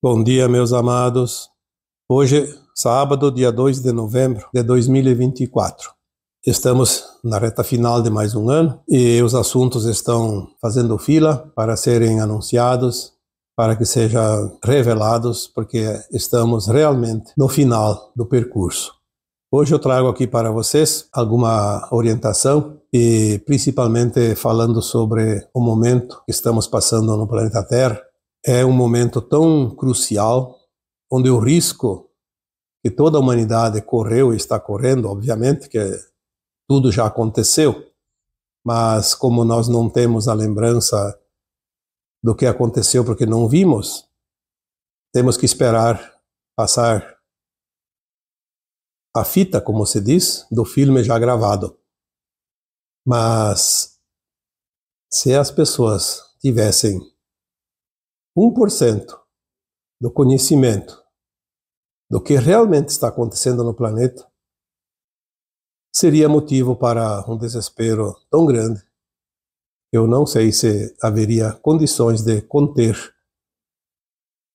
Bom dia, meus amados. Hoje, sábado, dia 2 de novembro de 2024. Estamos na reta final de mais um ano e os assuntos estão fazendo fila para serem anunciados, para que sejam revelados, porque estamos realmente no final do percurso. Hoje eu trago aqui para vocês alguma orientação e principalmente falando sobre o momento que estamos passando no planeta Terra. É um momento tão crucial, onde o risco que toda a humanidade correu e está correndo, obviamente que tudo já aconteceu, mas como nós não temos a lembrança do que aconteceu porque não vimos, temos que esperar passar a fita, como se diz, do filme já gravado. Mas se as pessoas tivessem 1% do conhecimento do que realmente está acontecendo no planeta, seria motivo para um desespero tão grande. Eu não sei se haveria condições de conter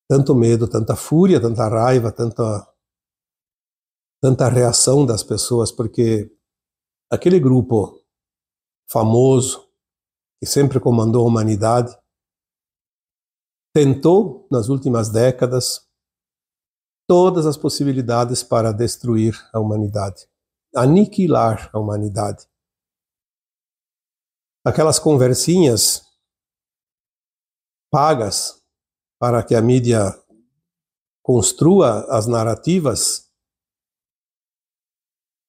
tanto medo, tanta fúria, tanta raiva, tanta reação das pessoas, porque aquele grupo famoso que sempre comandou a humanidade tentou, nas últimas décadas, todas as possibilidades para destruir a humanidade, aniquilar a humanidade. Aquelas conversinhas pagas para que a mídia construa as narrativas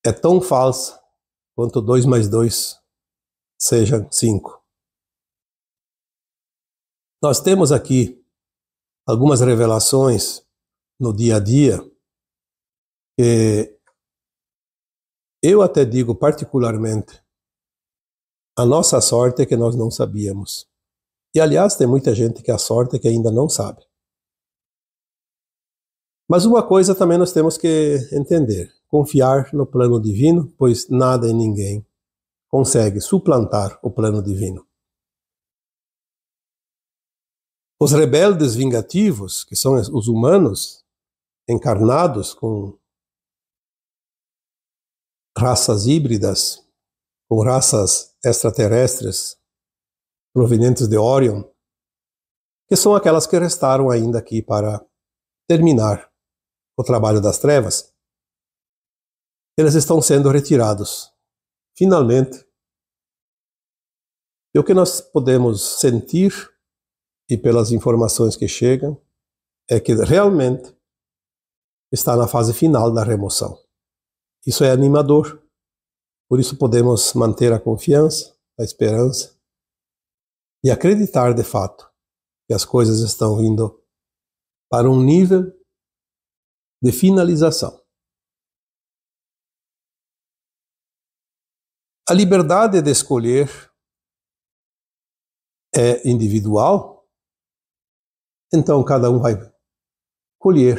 é tão falsa quanto 2 mais 2 sejam 5. Nós temos aqui algumas revelações no dia a dia que eu até digo particularmente, a nossa sorte é que nós não sabíamos. E aliás, tem muita gente que a sorte é que ainda não sabe. Mas uma coisa também nós temos que entender, confiar no plano divino, pois nada e ninguém consegue suplantar o plano divino. Os rebeldes vingativos, que são os humanos encarnados com raças híbridas, com raças extraterrestres provenientes de Orion, que são aquelas que restaram ainda aqui para terminar o trabalho das trevas, eles estão sendo retirados. Finalmente, e o que nós podemos sentir, e pelas informações que chegam, é que realmente está na fase final da remoção. Isso é animador. Por isso podemos manter a confiança, a esperança e acreditar de fato que as coisas estão indo para um nível de finalização. A liberdade de escolher é individual, então cada um vai colher,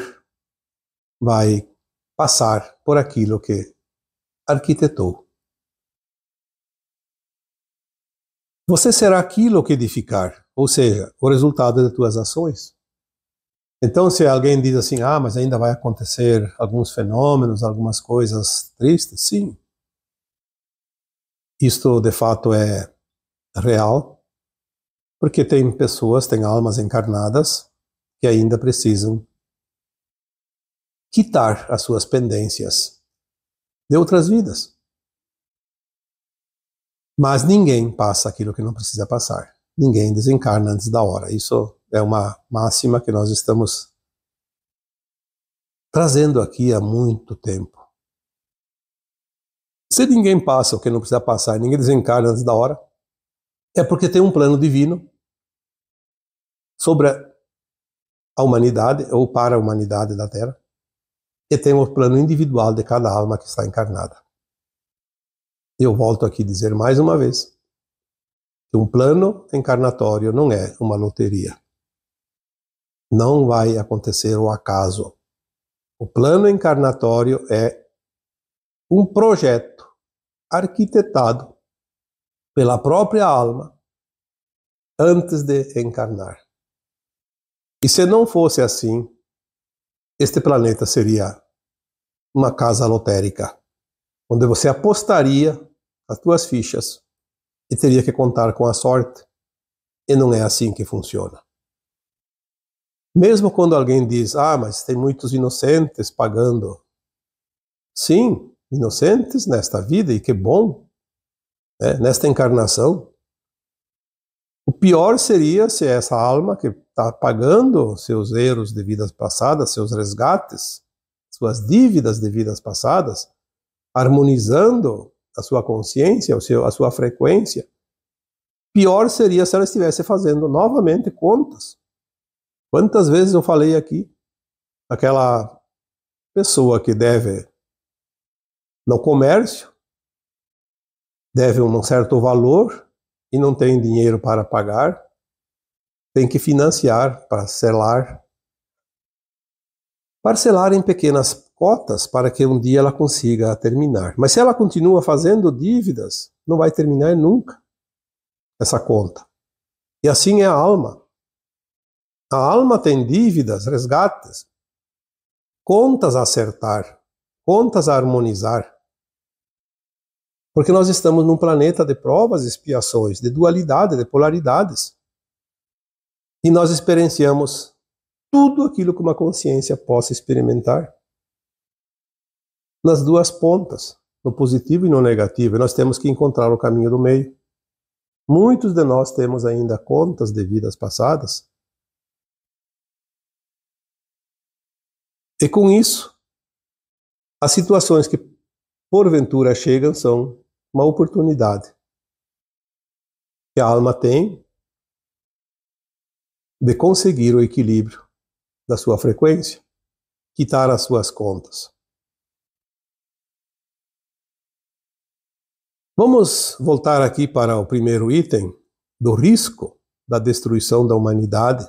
vai passar por aquilo que arquitetou. Você será aquilo que edificar, ou seja, o resultado de tuas ações. Então, se alguém diz assim, mas ainda vai acontecer alguns fenômenos, algumas coisas tristes, sim. Isto, de fato, é real, porque tem pessoas, tem almas encarnadas que ainda precisam quitar as suas pendências de outras vidas. Mas ninguém passa aquilo que não precisa passar. Ninguém desencarna antes da hora. Isso é uma máxima que nós estamos trazendo aqui há muito tempo. Se ninguém passa o que não precisa passar, ninguém desencarna antes da hora, é porque tem um plano divino sobre a humanidade, ou para a humanidade da Terra, e tem o plano individual de cada alma que está encarnada. Eu volto aqui a dizer mais uma vez, que um plano encarnatório não é uma loteria. Não vai acontecer o acaso. O plano encarnatório é um projeto arquitetado pela própria alma antes de encarnar. E se não fosse assim, este planeta seria uma casa lotérica, onde você apostaria as suas fichas e teria que contar com a sorte. E não é assim que funciona. Mesmo quando alguém diz, mas tem muitos inocentes pagando. Sim, inocentes nesta vida, e que bom, né? Nesta encarnação. O pior seria se essa alma que está pagando seus erros de vidas passadas, seus resgates, suas dívidas de vidas passadas, harmonizando a sua consciência, a sua frequência. Pior seria se ela estivesse fazendo novamente contas. Quantas vezes eu falei aqui, aquela pessoa que deve no comércio, deve um certo valor e não tem dinheiro para pagar, tem que financiar, parcelar em pequenas cotas para que um dia ela consiga terminar. Mas se ela continua fazendo dívidas, não vai terminar nunca essa conta. E assim é a alma. A alma tem dívidas, resgates, contas a acertar, contas a harmonizar. Porque nós estamos num planeta de provas e expiações, de dualidade, de polaridades. E nós experienciamos tudo aquilo que uma consciência possa experimentar. Nas duas pontas, no positivo e no negativo. E nós temos que encontrar o caminho do meio. Muitos de nós temos ainda contas de vidas passadas. E com isso, as situações que porventura chegam são uma oportunidade que a alma tem de conseguir o equilíbrio da sua frequência, quitar as suas contas. Vamos voltar aqui para o primeiro item do risco da destruição da humanidade,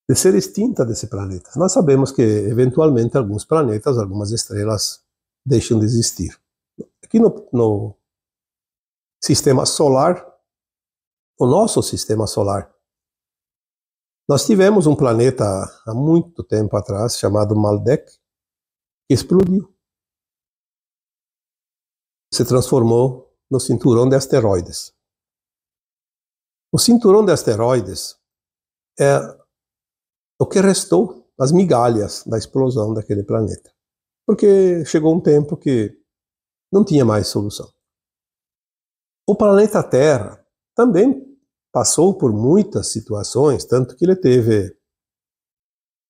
de ser extinta desse planeta. Nós sabemos que, eventualmente, alguns planetas, algumas estrelas deixam de existir. Aqui no sistema solar, o nosso sistema solar, nós tivemos um planeta há muito tempo atrás, chamado Maldek, que explodiu. Se transformou no cinturão de asteroides. O cinturão de asteroides é o que restou, as migalhas da explosão daquele planeta. Porque chegou um tempo que não tinha mais solução. O planeta Terra também passou por muitas situações, tanto que ele teve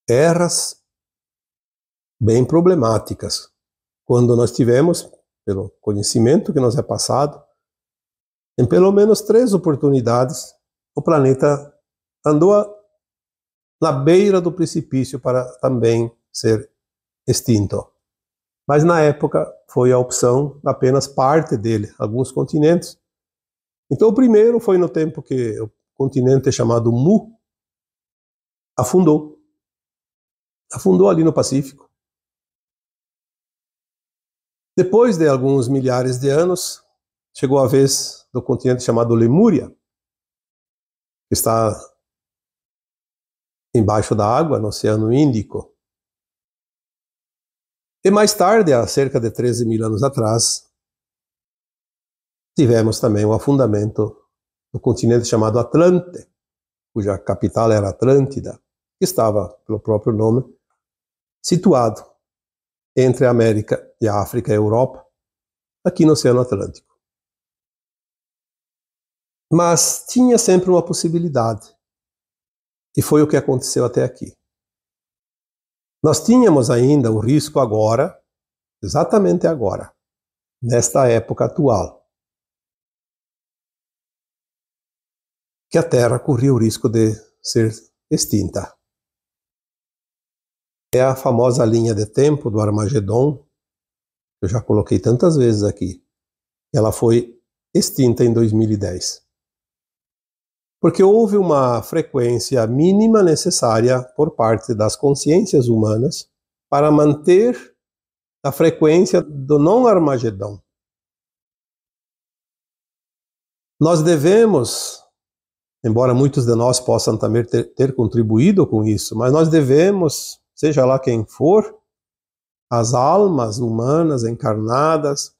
eras bem problemáticas. Quando nós tivemos, pelo conhecimento que nos é passado, em pelo menos 3 oportunidades, o planeta andou na beira do precipício para também ser extinto. Mas na época foi a opção apenas parte dele, alguns continentes. Então o primeiro foi no tempo que o continente chamado Mu afundou. Afundou ali no Pacífico. Depois de alguns milhares de anos, chegou a vez do continente chamado Lemúria, que está embaixo da água, no Oceano Índico. E mais tarde, há cerca de 13 mil anos atrás, tivemos também o afundamento do continente chamado Atlante, cuja capital era Atlântida, que estava, pelo próprio nome, situado entre a América e a África e a Europa, aqui no Oceano Atlântico. Mas tinha sempre uma possibilidade, e foi o que aconteceu até aqui. Nós tínhamos ainda o risco agora, exatamente agora, nesta época atual, que a Terra corria o risco de ser extinta. É a famosa linha de tempo do Armagedon, que eu já coloquei tantas vezes aqui. Ela foi extinta em 2010. Porque houve uma frequência mínima necessária por parte das consciências humanas para manter a frequência do não-Armagedon. Nós devemos, embora muitos de nós possam também ter contribuído com isso, mas nós devemos, seja lá quem for, as almas humanas encarnadas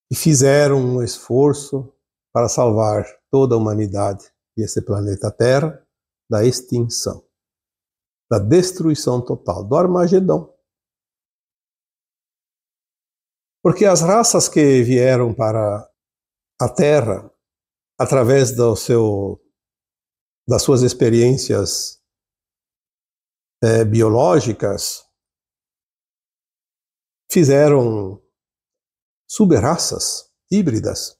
que fizeram um esforço para salvar toda a humanidade e esse planeta Terra da extinção, da destruição total, do Armagedon. Porque as raças que vieram para a Terra, através das suas experiências biológicas, fizeram sub-raças híbridas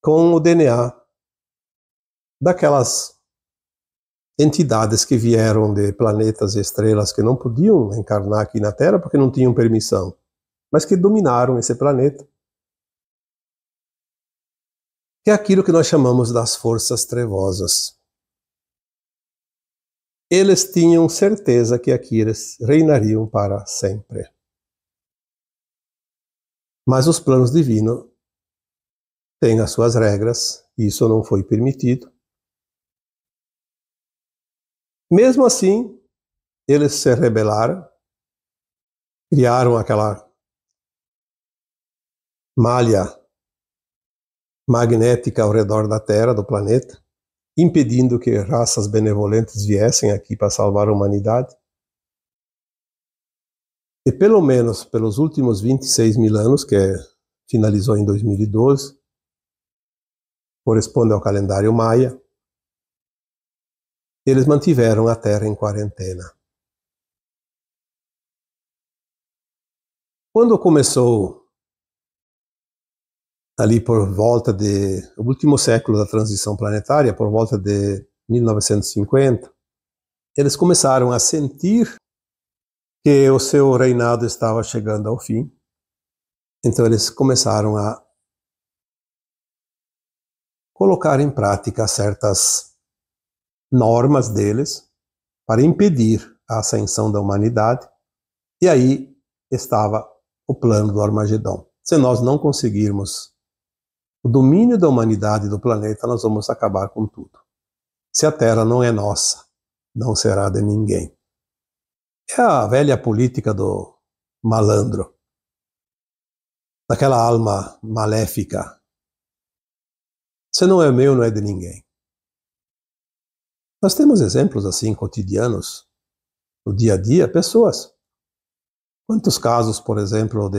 com o DNA daquelas entidades que vieram de planetas e estrelas que não podiam encarnar aqui na Terra porque não tinham permissão, mas que dominaram esse planeta, que é aquilo que nós chamamos das forças trevosas. Eles tinham certeza que aqui eles reinariam para sempre. Mas os planos divinos têm as suas regras, e isso não foi permitido. Mesmo assim, eles se rebelaram, criaram aquela malha magnética ao redor da Terra, do planeta, impedindo que raças benevolentes viessem aqui para salvar a humanidade. E pelo menos pelos últimos 26 mil anos, que finalizou em 2012, corresponde ao calendário maia, eles mantiveram a Terra em quarentena. Quando começou, ali por volta o último século da transição planetária, por volta de 1950, eles começaram a sentir que o seu reinado estava chegando ao fim. Então eles começaram a colocar em prática certas normas deles para impedir a ascensão da humanidade. E aí estava o plano do Armagedon. Se nós não conseguirmos o domínio da humanidade e do planeta, nós vamos acabar com tudo. Se a Terra não é nossa, não será de ninguém. É a velha política do malandro, daquela alma maléfica. Se não é meu, não é de ninguém. Nós temos exemplos assim cotidianos, no dia a dia, pessoas. Quantos casos, por exemplo,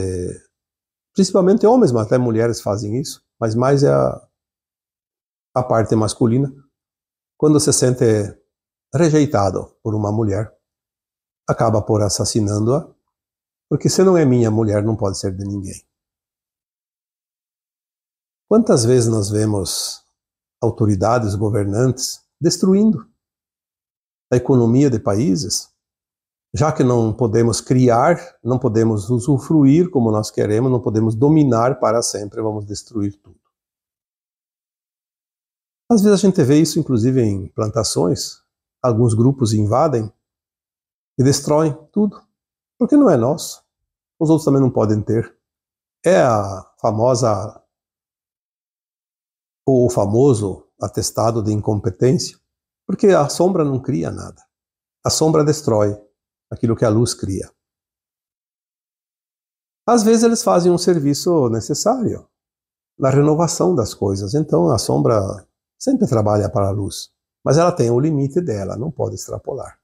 principalmente homens, mas até mulheres fazem isso, mas mais é a parte masculina, quando se sente rejeitado por uma mulher, acaba por assassinando-a, porque se não é minha mulher, não pode ser de ninguém. Quantas vezes nós vemos autoridades, governantes, destruindo a economia de países, já que não podemos criar, não podemos usufruir como nós queremos, não podemos dominar para sempre, vamos destruir tudo. Às vezes a gente vê isso inclusive em plantações, alguns grupos invadem e destroem tudo, porque não é nosso, os outros também não podem ter. É a famosa, ou o famoso atestado de incompetência, porque a sombra não cria nada, a sombra destrói aquilo que a luz cria. Às vezes eles fazem um serviço necessário na renovação das coisas, então a sombra sempre trabalha para a luz, mas ela tem o limite dela, não pode extrapolar.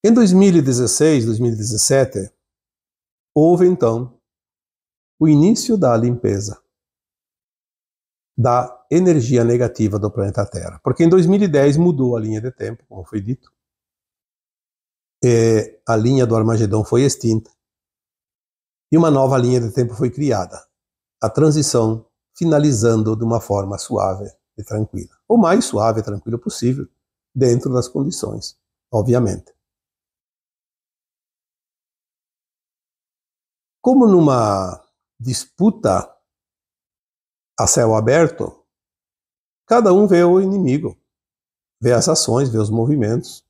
Em 2016, 2017, houve então o início da limpeza da energia negativa do planeta Terra, porque em 2010 mudou a linha de tempo, como foi dito, a linha do Armagedon foi extinta e uma nova linha de tempo foi criada, a transição finalizando de uma forma suave e tranquila, o mais suave e tranquila possível, dentro das condições, obviamente. Como numa disputa a céu aberto, cada um vê o inimigo, vê as ações, vê os movimentos,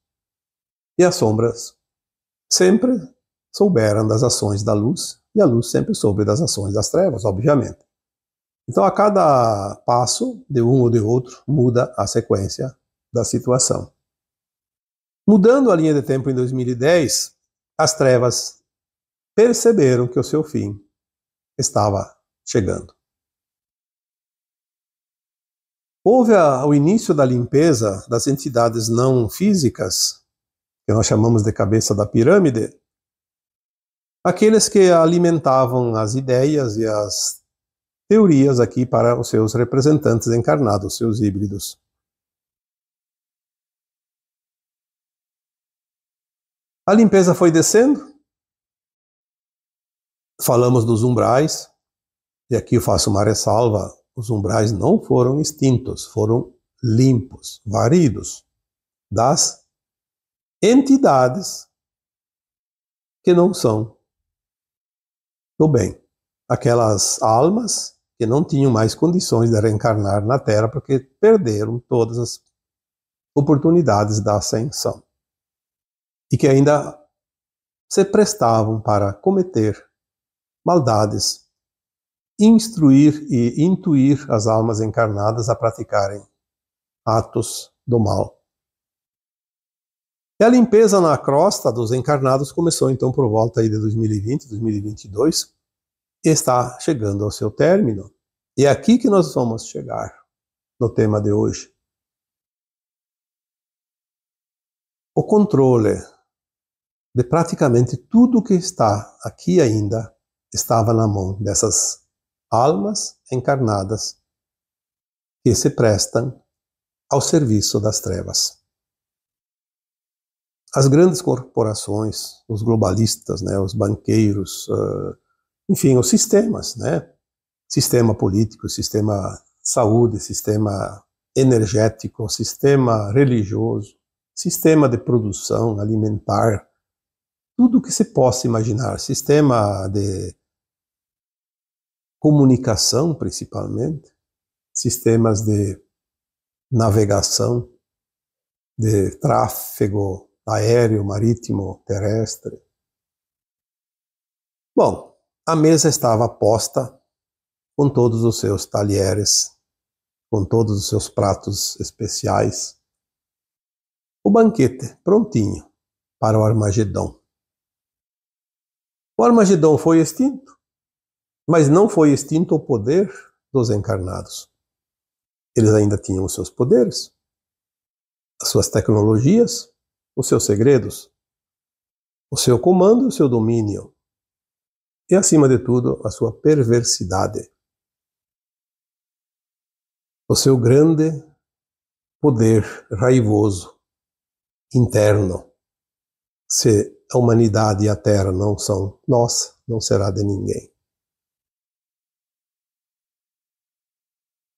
e as sombras sempre souberam das ações da luz, e a luz sempre soube das ações das trevas, obviamente. Então, a cada passo de um ou de outro, muda a sequência da situação. Mudando a linha de tempo em 2010, as trevas perceberam que o seu fim estava chegando. Houve o início da limpeza das entidades não físicas, que nós chamamos de cabeça da pirâmide, aqueles que alimentavam as ideias e as teorias aqui para os seus representantes encarnados, seus híbridos. A limpeza foi descendo, falamos dos umbrais, e aqui eu faço uma ressalva, os umbrais não foram extintos, foram limpos, varridos das entidades que não são do bem. Aquelas almas que não tinham mais condições de reencarnar na Terra porque perderam todas as oportunidades da ascensão. E que ainda se prestavam para cometer maldades, instruir e intuir as almas encarnadas a praticarem atos do mal. E a limpeza na crosta dos encarnados começou então por volta aí de 2020, 2022, e está chegando ao seu término. E é aqui que nós vamos chegar no tema de hoje. O controle de praticamente tudo que está aqui ainda estava na mão dessas almas encarnadas que se prestam ao serviço das trevas. As grandes corporações, os globalistas, né, os banqueiros, enfim, os sistemas, né, sistema político, sistema saúde, sistema energético, sistema religioso, sistema de produção alimentar, tudo que se possa imaginar, sistema de comunicação principalmente, sistemas de navegação, de tráfego aéreo, marítimo, terrestre. Bom, a mesa estava posta com todos os seus talheres, com todos os seus pratos especiais. O banquete prontinho para o Armagedon. O Armagedon foi extinto, mas não foi extinto o poder dos encarnados. Eles ainda tinham os seus poderes, as suas tecnologias, os seus segredos, o seu comando e o seu domínio. E, acima de tudo, a sua perversidade. O seu grande poder raivoso, interno. Se a humanidade e a Terra não são nossa, não será de ninguém.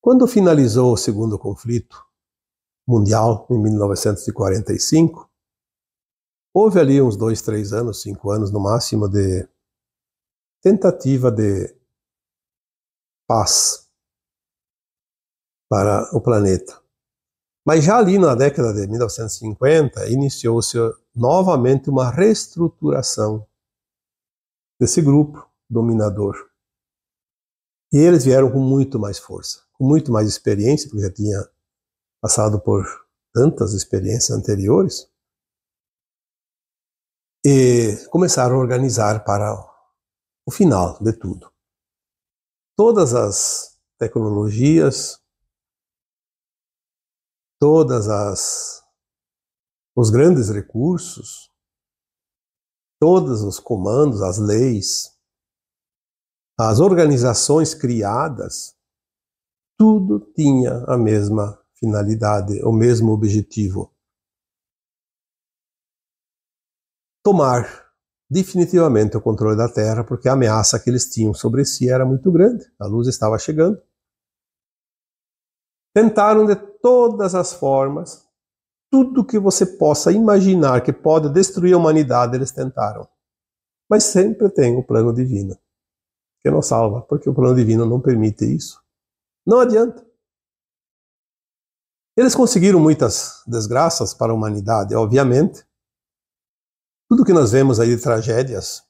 Quando finalizou o segundo conflito mundial, em 1945, houve ali uns 2, 3 anos, 5 anos no máximo de tentativa de paz para o planeta. Mas já ali na década de 1950, iniciou-se novamente uma reestruturação desse grupo dominador. E eles vieram com muito mais força, com muito mais experiência, porque já tinha passado por tantas experiências anteriores, e começaram a organizar para o final de tudo. Todas as tecnologias, os grandes recursos, todos os comandos, as leis, as organizações criadas, tudo tinha a mesma finalidade, o mesmo objetivo. Tomar definitivamente o controle da Terra, porque a ameaça que eles tinham sobre si era muito grande. A luz estava chegando. Tentaram de todas as formas, tudo que você possa imaginar que pode destruir a humanidade, eles tentaram. Mas sempre tem o plano divino, que não salva, porque o plano divino não permite isso. Não adianta. Eles conseguiram muitas desgraças para a humanidade, obviamente. Tudo que nós vemos aí de tragédias,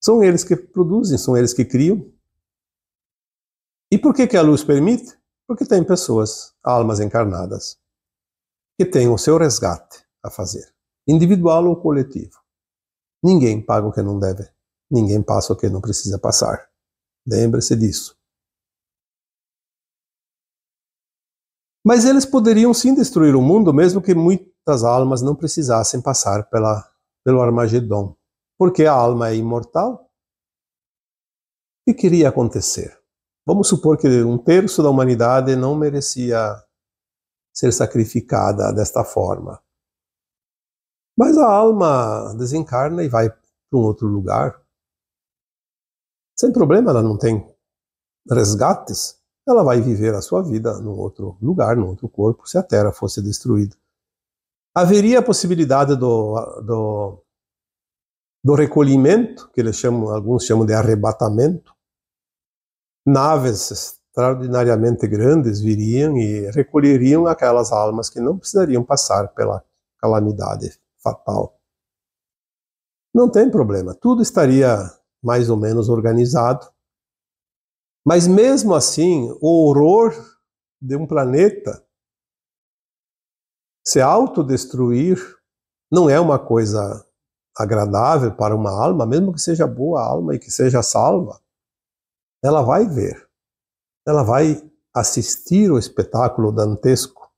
são eles que produzem, são eles que criam. E por que a luz permite? Porque tem pessoas, almas encarnadas, que têm o seu resgate a fazer, individual ou coletivo. Ninguém paga o que não deve, ninguém passa o que não precisa passar. Lembre-se disso. Mas eles poderiam sim destruir o mundo, mesmo que muitas almas não precisassem passar pelo Armagedon. Porque a alma é imortal. O que queria acontecer? Vamos supor que 1/3 da humanidade não merecia ser sacrificada desta forma. Mas a alma desencarna e vai para um outro lugar. Sem problema, ela não tem resgates. Ela vai viver a sua vida num outro lugar, num outro corpo, se a Terra fosse destruída. Haveria a possibilidade do recolhimento, que alguns chamam de arrebatamento. Naves extraordinariamente grandes viriam e recolheriam aquelas almas que não precisariam passar pela calamidade fatal. Não tem problema, tudo estaria mais ou menos organizado. Mas mesmo assim, o horror de um planeta se autodestruir não é uma coisa agradável para uma alma, mesmo que seja boa alma e que seja salva. Ela vai ver, ela vai assistir o espetáculo dantesco.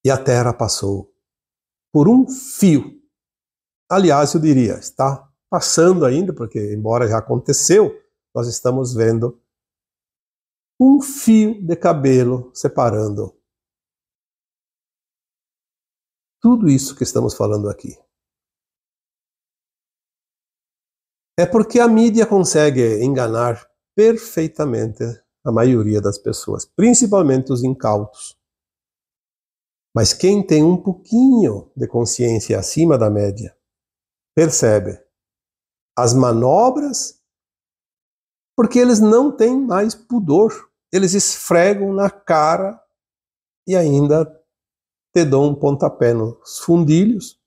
E a Terra passou por um fio. Aliás, eu diria, está passando ainda, porque embora já aconteceu, nós estamos vendo um fio de cabelo separando tudo isso que estamos falando aqui. É porque a mídia consegue enganar perfeitamente a maioria das pessoas, principalmente os incautos. Mas quem tem um pouquinho de consciência acima da média, percebe as manobras, porque eles não têm mais pudor. Eles esfregam na cara e ainda te dão um pontapé nos fundilhos,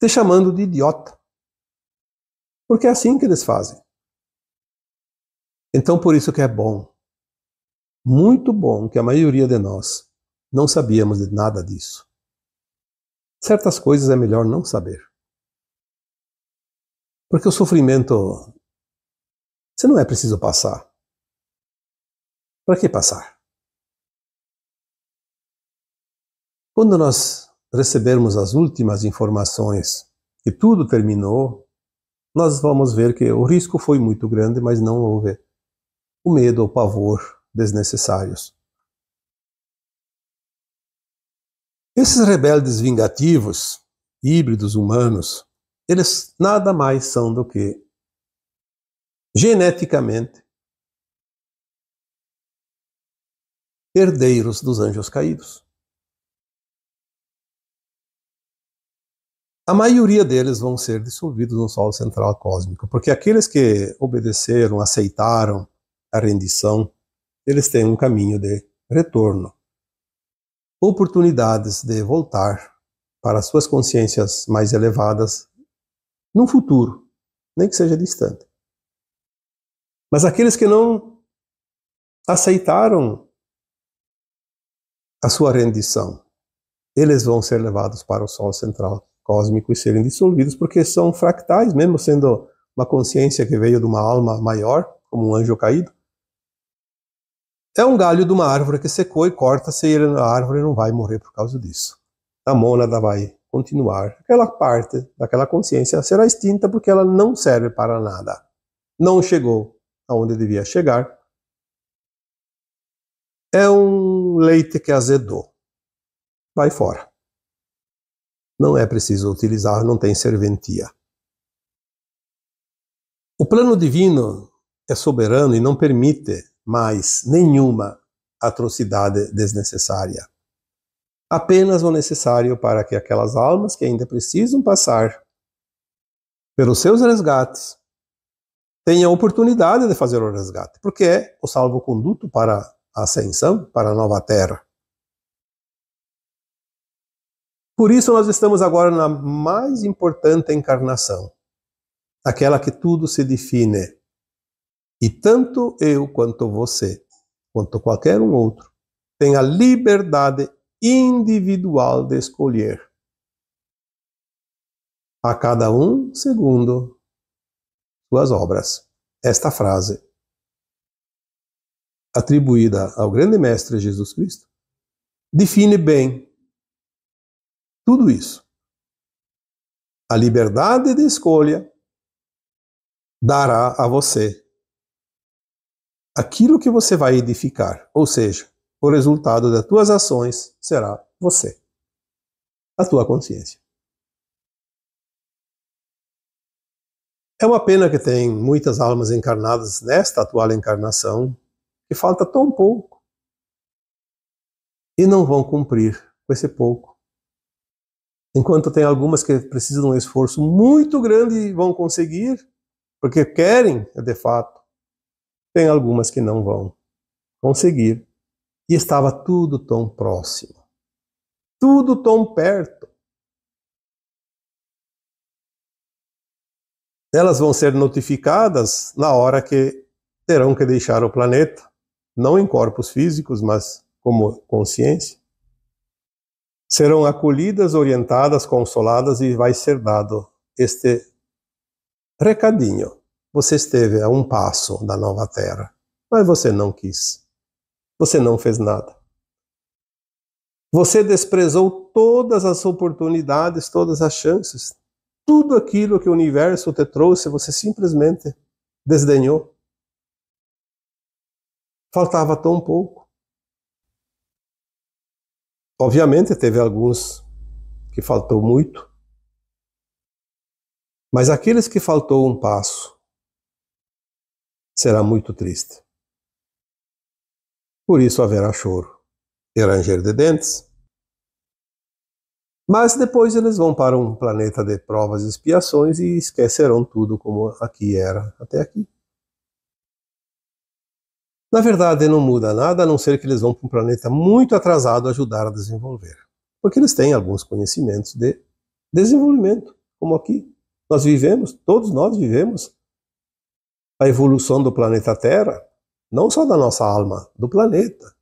te chamando de idiota. Porque é assim que eles fazem. Então, por isso que é bom, muito bom, que a maioria de nós não sabíamos de nada disso. Certas coisas é melhor não saber. Porque o sofrimento, você não é preciso passar. Para que passar? Quando nós recebermos as últimas informações que tudo terminou, nós vamos ver que o risco foi muito grande, mas não houve o medo ou pavor desnecessários. Esses rebeldes vingativos, híbridos humanos, eles nada mais são do que geneticamente herdeiros dos anjos caídos. A maioria deles vão ser dissolvidos no Sol Central Cósmico, porque aqueles que obedeceram, aceitaram a rendição, eles têm um caminho de retorno, oportunidades de voltar para suas consciências mais elevadas no futuro, nem que seja distante. Mas aqueles que não aceitaram a sua rendição, eles vão ser levados para o Sol Central Cósmico e serem dissolvidos, porque são fractais, mesmo sendo uma consciência que veio de uma alma maior, como um anjo caído. É um galho de uma árvore que secou e corta-se e a árvore não vai morrer por causa disso. A mônada vai continuar. Aquela parte daquela consciência será extinta porque ela não serve para nada. Não chegou aonde devia chegar. É um leite que azedou. Vai fora. Não é preciso utilizar, não tem serventia. O plano divino é soberano e não permite mais nenhuma atrocidade desnecessária. Apenas o necessário para que aquelas almas que ainda precisam passar pelos seus resgates tenham a oportunidade de fazer o resgate, porque é o salvo-conduto para a ascensão, para a nova Terra. Por isso nós estamos agora na mais importante encarnação, aquela que tudo se define E tanto eu quanto você, quanto qualquer um outro, tem a liberdade individual de escolher. A cada um segundo suas obras. Esta frase, atribuída ao grande mestre Jesus Cristo, define bem tudo isso. A liberdade de escolha dará a você aquilo que você vai edificar, ou seja, o resultado das tuas ações será você, a tua consciência. É uma pena que tem muitas almas encarnadas nesta atual encarnação que falta tão pouco e não vão cumprir com esse pouco. Enquanto tem algumas que precisam de um esforço muito grande e vão conseguir, porque querem, de fato, tem algumas que não vão conseguir. E estava tudo tão próximo, tudo tão perto. Elas vão ser notificadas na hora que terão que deixar o planeta, não em corpos físicos, mas como consciência. Serão acolhidas, orientadas, consoladas e vai ser dado este recadinho. Você esteve a um passo da nova Terra, mas você não quis. Você não fez nada. Você desprezou todas as oportunidades, todas as chances. Tudo aquilo que o universo te trouxe, você simplesmente desdenhou. Faltava tão pouco. Obviamente teve alguns que faltou muito, mas aqueles que faltou um passo, será muito triste. Por isso haverá choro e ranger de dentes. Mas depois eles vão para um planeta de provas e expiações e esquecerão tudo como aqui era até aqui. Na verdade, não muda nada, a não ser que eles vão para um planeta muito atrasado ajudar a desenvolver. Porque eles têm alguns conhecimentos de desenvolvimento, como aqui. Nós vivemos, todos nós vivemos a evolução do planeta Terra, não só da nossa alma, do planeta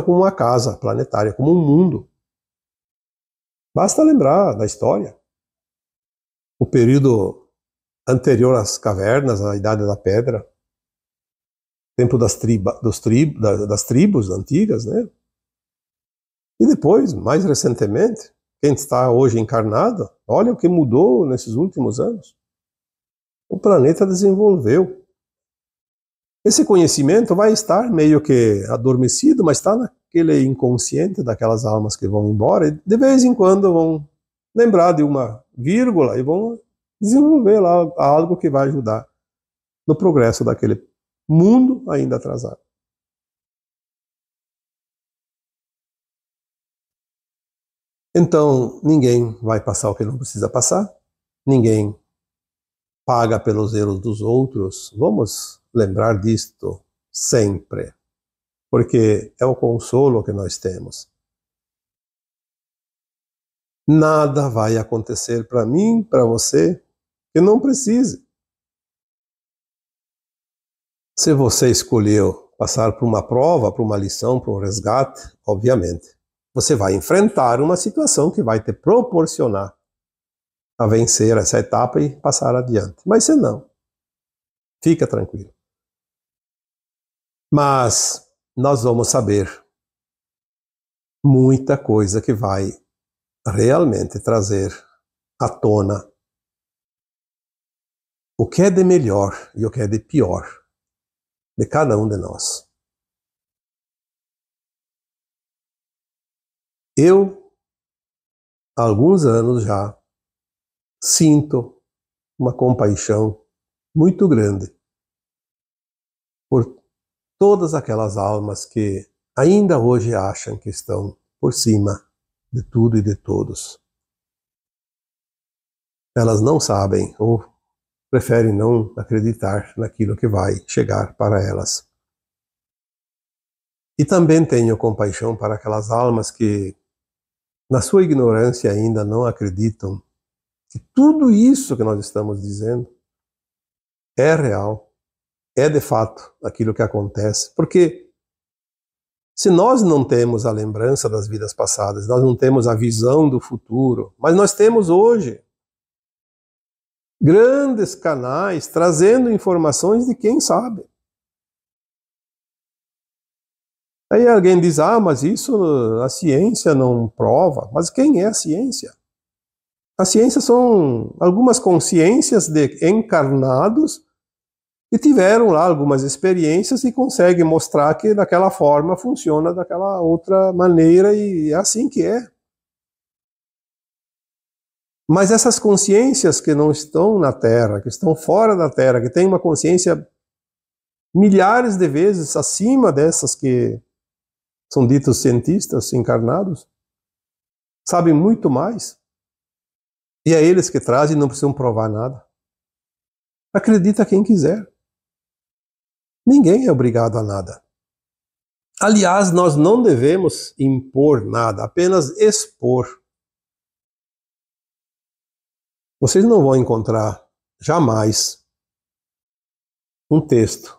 como uma casa planetária, como um mundo. Basta lembrar da história. O período anterior às cavernas, à Idade da Pedra, tempo das tribos antigas, né? E depois, mais recentemente, quem está hoje encarnado, olha o que mudou nesses últimos anos. O planeta desenvolveu. Esse conhecimento vai estar meio que adormecido, mas está naquele inconsciente daquelas almas que vão embora, e de vez em quando vão lembrar de uma vírgula e vão desenvolver lá algo que vai ajudar no progresso daquele mundo ainda atrasado. Então, ninguém vai passar o que não precisa passar, ninguém paga pelos erros dos outros. Vamos lembrar disto sempre, porque é o consolo que nós temos. Nada vai acontecer para mim, para você, que não precise. Se você escolheu passar por uma prova, por uma lição, por um resgate, obviamente, você vai enfrentar uma situação que vai te proporcionar a vencer essa etapa e passar adiante. Mas se não, fica tranquilo. Mas nós vamos saber muita coisa que vai realmente trazer à tona o que é de melhor e o que é de pior de cada um de nós. Eu, há alguns anos já, sinto uma compaixão muito grande por todas aquelas almas que ainda hoje acham que estão por cima de tudo e de todos. Elas não sabem ou preferem não acreditar naquilo que vai chegar para elas. E também tenho compaixão para aquelas almas que, na sua ignorância, ainda não acreditam que tudo isso que nós estamos dizendo é real. é de fato aquilo que acontece. Porque se nós não temos a lembrança das vidas passadas, nós não temos a visão do futuro, mas nós temos hoje grandes canais trazendo informações de quem sabe. Aí alguém diz, mas isso a ciência não prova. Mas quem é a ciência? A ciência são algumas consciências de encarnados que tiveram lá algumas experiências e conseguem mostrar que daquela forma funciona daquela outra maneira e é assim que é. Mas essas consciências que não estão na Terra, que estão fora da Terra, que têm uma consciência milhares de vezes acima dessas que são ditos cientistas encarnados, sabem muito mais. E é eles que trazem e não precisam provar nada. Acredita quem quiser. Ninguém é obrigado a nada. Aliás, nós não devemos impor nada, apenas expor. Vocês não vão encontrar jamais um texto,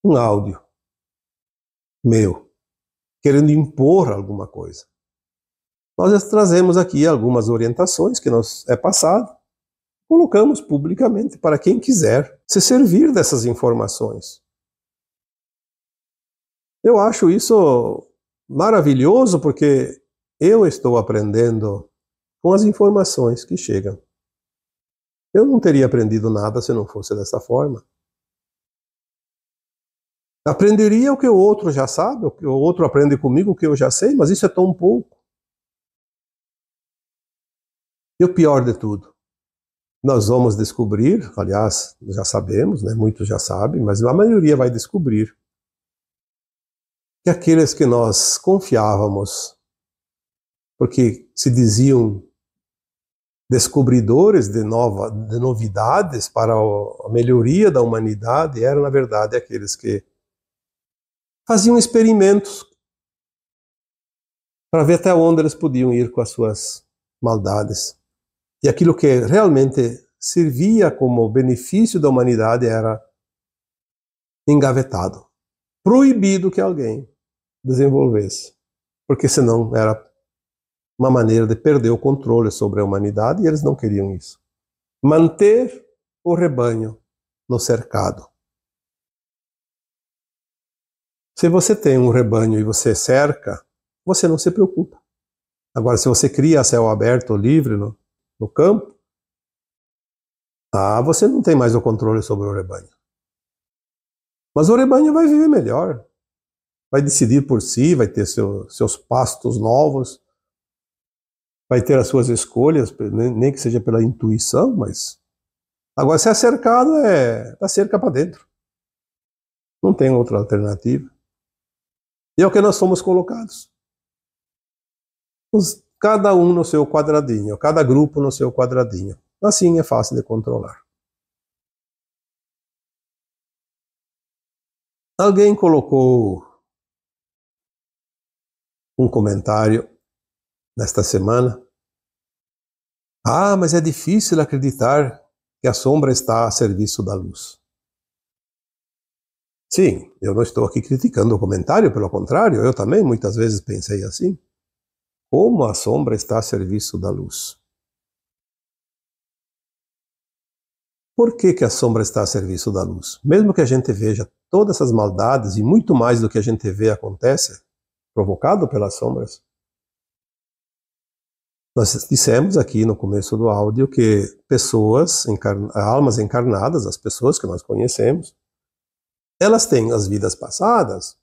um áudio meu, querendo impor alguma coisa. Nós trazemos aqui algumas orientações que nos é passado, colocamos publicamente para quem quiser se servir dessas informações. Eu acho isso maravilhoso porque eu estou aprendendo com as informações que chegam. Eu não teria aprendido nada se não fosse dessa forma. Aprenderia o que o outro já sabe, o que o outro aprende comigo, o que eu já sei, mas isso é tão pouco. E o pior de tudo, nós vamos descobrir, aliás, já sabemos, né? Muitos já sabem, mas a maioria vai descobrir que aqueles que nós confiávamos, porque se diziam descobridores de novidades para a melhoria da humanidade, eram, na verdade, aqueles que faziam experimentos para ver até onde eles podiam ir com as suas maldades. E aquilo que realmente servia como benefício da humanidade era engavetado. Proibido que alguém desenvolvesse. Porque senão era uma maneira de perder o controle sobre a humanidade e eles não queriam isso. Manter o rebanho no cercado. Se você tem um rebanho e você cerca, você não se preocupa. Agora, se você cria a céu aberto, livre no campo, você não tem mais o controle sobre o rebanho. Mas o rebanho vai viver melhor. Vai decidir por si, vai ter seus pastos novos, vai ter as suas escolhas, nem que seja pela intuição, mas... Agora, se é cercado, da cerca para dentro. Não tem outra alternativa. E é o que nós somos colocados. Cada um no seu quadradinho, cada grupo no seu quadradinho. Assim é fácil de controlar. Alguém colocou um comentário nesta semana. Mas é difícil acreditar que a sombra está a serviço da luz. Sim, eu não estou aqui criticando o comentário, pelo contrário, eu também muitas vezes pensei assim. Como a sombra está a serviço da luz? Por que a sombra está a serviço da luz? Mesmo que a gente veja todas essas maldades e muito mais do que a gente vê acontece, provocado pelas sombras. Nós dissemos aqui no começo do áudio que pessoas, almas encarnadas, as pessoas que nós conhecemos, elas têm as vidas passadas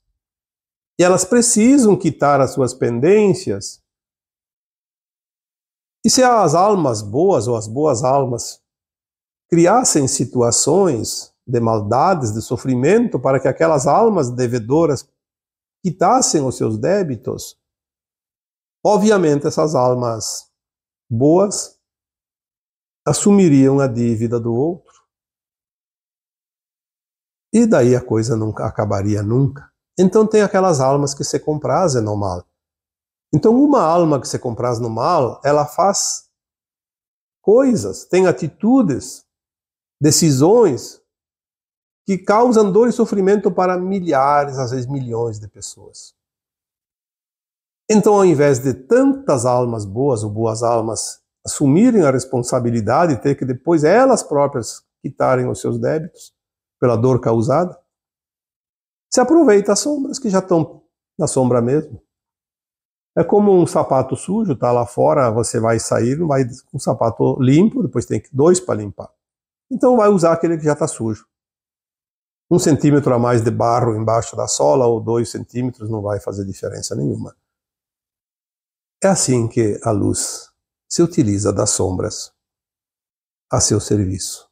e elas precisam quitar as suas pendências. E se as almas boas ou as boas almas criassem situações de maldades, de sofrimento, para que aquelas almas devedoras quitassem os seus débitos, obviamente essas almas boas assumiriam a dívida do outro. E daí a coisa nunca acabaria nunca. Então tem aquelas almas que se comprazem no mal. Então uma alma que se compraz no mal, ela faz coisas, tem atitudes, decisões que causam dor e sofrimento para milhares, às vezes milhões de pessoas. Então, ao invés de tantas almas boas ou boas almas assumirem a responsabilidade e ter que depois elas próprias quitarem os seus débitos pela dor causada, se aproveita as sombras que já estão na sombra mesmo. É como um sapato sujo, tá lá fora, você vai sair, não vai com um sapato limpo, depois tem dois para limpar. Então vai usar aquele que já está sujo. 1 centímetro a mais de barro embaixo da sola ou 2 centímetros não vai fazer diferença nenhuma. É assim que a luz se utiliza das sombras a seu serviço.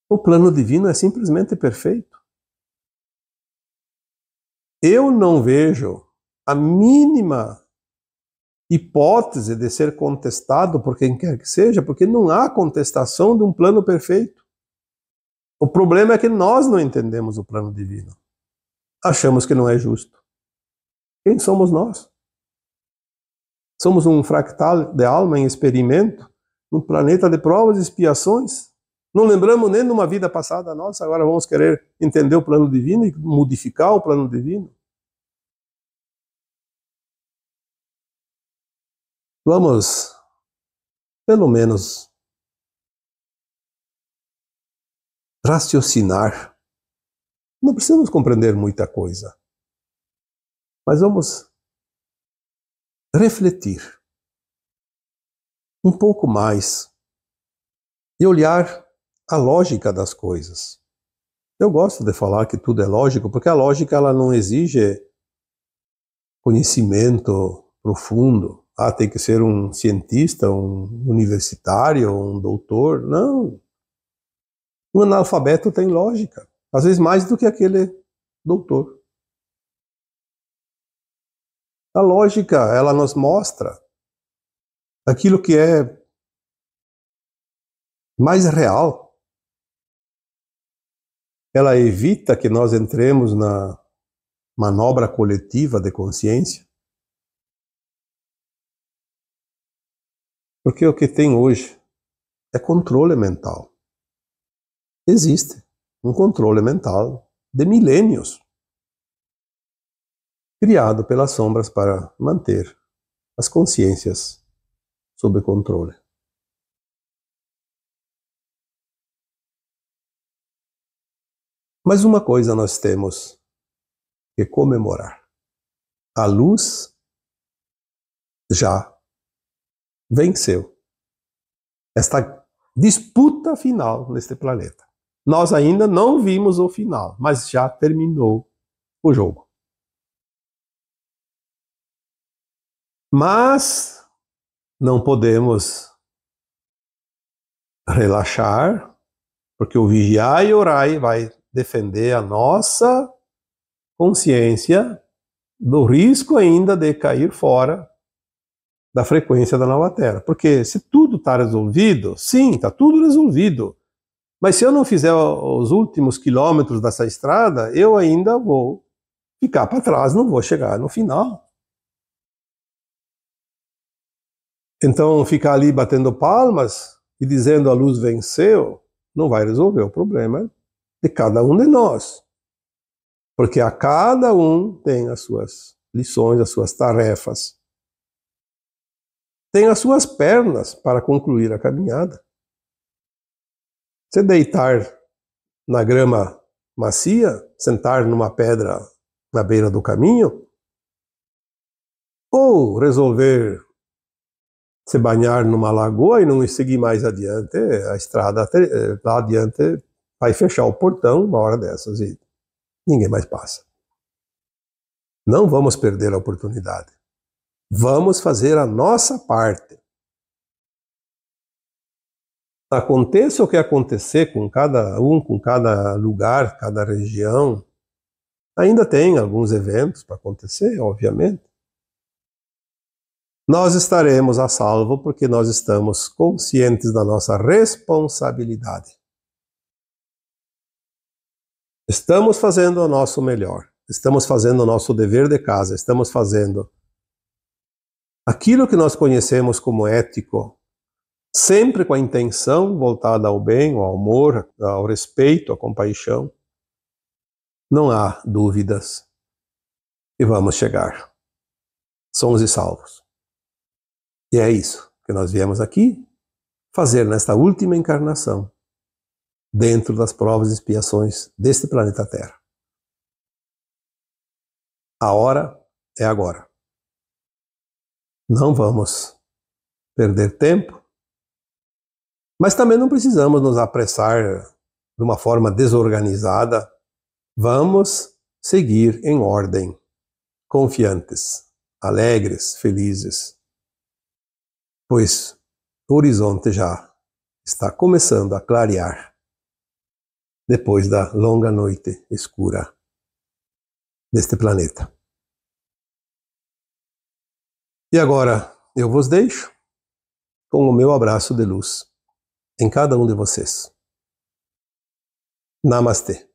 O plano divino é simplesmente perfeito. Eu não vejo a mínima hipótese de ser contestado por quem quer que seja, porque não há contestação de um plano perfeito. O problema é que nós não entendemos o plano divino. Achamos que não é justo. Quem somos nós? Somos um fractal de alma em experimento, um planeta de provas e expiações. Não lembramos nem de uma vida passada nossa, agora vamos querer entender o plano divino e modificar o plano divino. Vamos, pelo menos, raciocinar. Não precisamos compreender muita coisa, mas vamos refletir um pouco mais e olhar a lógica das coisas. Eu gosto de falar que tudo é lógico, porque a lógica ela não exige conhecimento profundo. Tem que ser um cientista, um universitário, um doutor. Não. Um analfabeto tem lógica, às vezes mais do que aquele doutor. A lógica, ela nos mostra aquilo que é mais real. Ela evita que nós entremos na manobra coletiva de consciência. Porque o que tem hoje é controle mental. Existe um controle mental de milênios, criado pelas sombras para manter as consciências sob controle. Mas uma coisa nós temos que comemorar. A luz já venceu esta disputa final neste planeta. Nós ainda não vimos o final, mas já terminou o jogo. Mas não podemos relaxar, porque o vigiai e orai vai defender a nossa consciência do risco ainda de cair fora da frequência da nova Terra. Porque se tudo está resolvido, sim, está tudo resolvido. Mas se eu não fizer os últimos quilômetros dessa estrada, eu ainda vou ficar para trás, não vou chegar no final. Então, ficar ali batendo palmas e dizendo a luz venceu, não vai resolver o problema de cada um de nós. Porque a cada um tem as suas lições, as suas tarefas. Tem as suas pernas para concluir a caminhada. Você deitar na grama macia, sentar numa pedra na beira do caminho, ou resolver se banhar numa lagoa e não seguir mais adiante, a estrada lá adiante vai fechar o portão uma hora dessas e ninguém mais passa. Não vamos perder a oportunidade. Vamos fazer a nossa parte. Aconteça o que acontecer com cada um, com cada lugar, cada região, ainda tem alguns eventos para acontecer, obviamente. Nós estaremos a salvo porque nós estamos conscientes da nossa responsabilidade. Estamos fazendo o nosso melhor, estamos fazendo o nosso dever de casa, estamos fazendo aquilo que nós conhecemos como ético, sempre com a intenção voltada ao bem, ao amor, ao respeito, à compaixão. Não há dúvidas. E vamos chegar. Somos e salvos. E é isso que nós viemos aqui fazer nesta última encarnação, dentro das provas e expiações deste planeta Terra. A hora é agora. Não vamos perder tempo, mas também não precisamos nos apressar de uma forma desorganizada. Vamos seguir em ordem, confiantes, alegres, felizes, pois o horizonte já está começando a clarear depois da longa noite escura deste planeta. E agora eu vos deixo com o meu abraço de luz em cada um de vocês. Namastê.